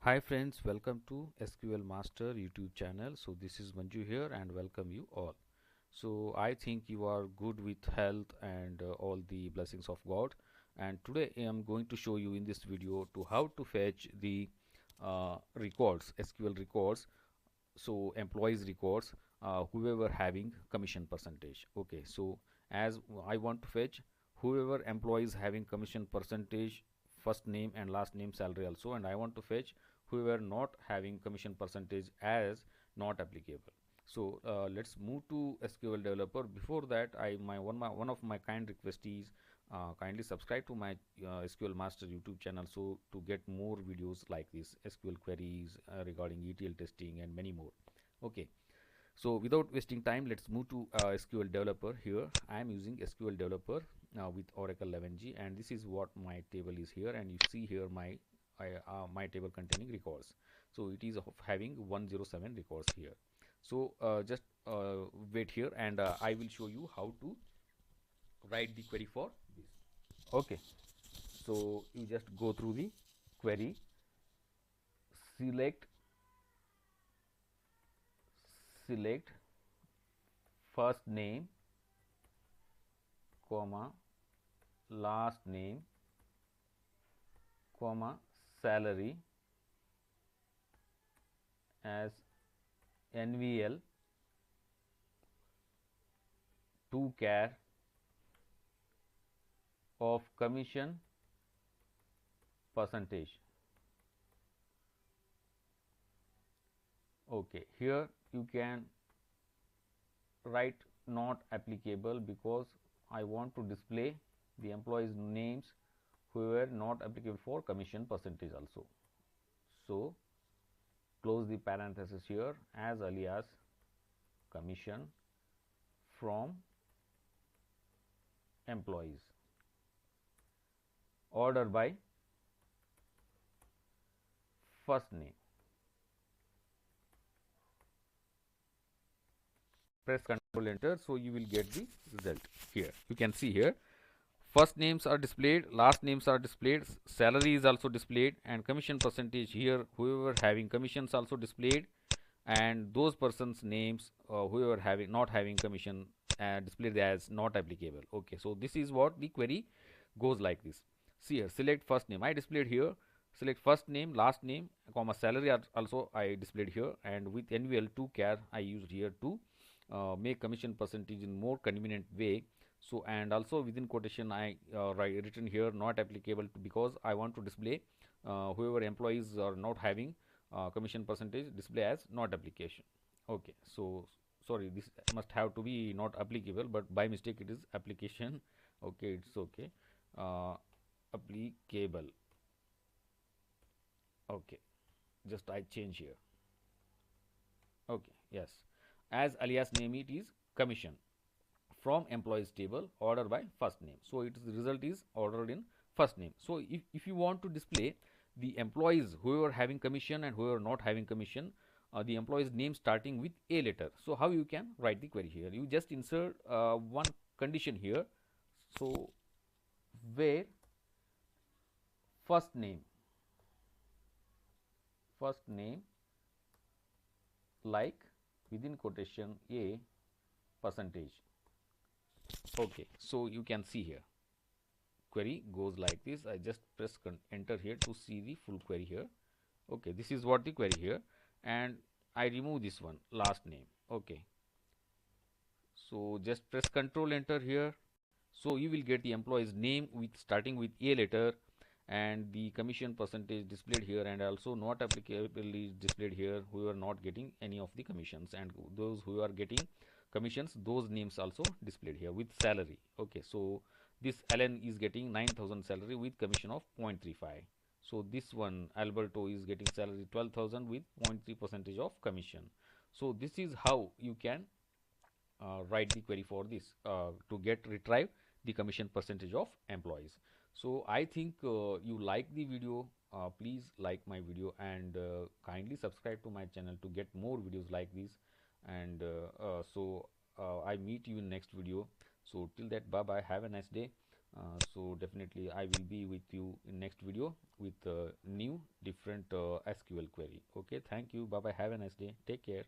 Hi friends, welcome to SQL Master YouTube channel. So this is Manju here and welcome you all. So I think you are good with health and all the blessings of God. And today I am going to show you in this video to how to fetch the records, SQL records, so employees records, whoever having commission percentage. Okay, so as I want to fetch whoever employees having commission percentage, first name and last name, salary also, and I want to fetch whoever not having commission percentage as not applicable. So let's move to SQL developer. Before that, one of my kind request is kindly subscribe to my SQL Master YouTube channel, so to get more videos like this, SQL queries regarding ETL testing and many more. Okay, so without wasting time, let's move to SQL developer. Here I am using SQL developer with Oracle 11g, and this is what my table is here, and you see here my table containing records. So it is of having 107 records here. So just wait here, and I will show you how to write the query for this. Okay, so you just go through the query, select select first name comma last name comma salary as NVL to care of commission percentage. Okay, here you can write not applicable because I want to display the employees names who were not applicable for commission percentage also. So close the parenthesis here as alias commission from employees, order by first name. Press Ctrl Enter, so you will get the result. Here you can see here first names are displayed, last names are displayed, salary is also displayed, and commission percentage here whoever having commissions also displayed, and those persons names whoever having not having commission displayed as not applicable. Okay, so this is what the query goes like this. See here, select first name I displayed here, select first name, last name comma salary are also I displayed here, and with NVL2 char I used here to make commission percentage in more convenient way. So and also within quotation I written here not applicable to, because I want to display whoever employees are not having commission percentage display as not application. Okay, so sorry, this must have to be not applicable, but by mistake it is application. Okay, it's okay. Applicable. Okay, just I change here. Okay, yes, as alias name it is commission from employees table, order by first name. So its result is ordered in first name. So if you want to display the employees whoever having commission and whoever not having commission, the employees name starting with a letter. So how you can write the query here? You just insert one condition here. So where first name like within quotation a percentage. Okay, so you can see here query goes like this. I just press enter here to see the full query here. Okay, this is what the query here, and I remove this one last name. Okay, so just press Ctrl Enter here, so you will get the employee's name with starting with a letter, and the commission percentage displayed here, and also not applicable is displayed here who are not getting any of the commissions, and those who are getting commissions, those names also displayed here with salary. Okay, so this Alan is getting 9,000 salary with commission of 0.35. So this one Alberto is getting salary 12,000 with 0.3 percentage of commission. So this is how you can write the query for this to get retrieve the commission percentage of employees. So I think you like the video. Please like my video and kindly subscribe to my channel to get more videos like this. And I meet you in next video. So till that, bye bye, have a nice day. So definitely I will be with you in next video with new different SQL query. Okay, thank you. Bye bye. Have a nice day. Take care.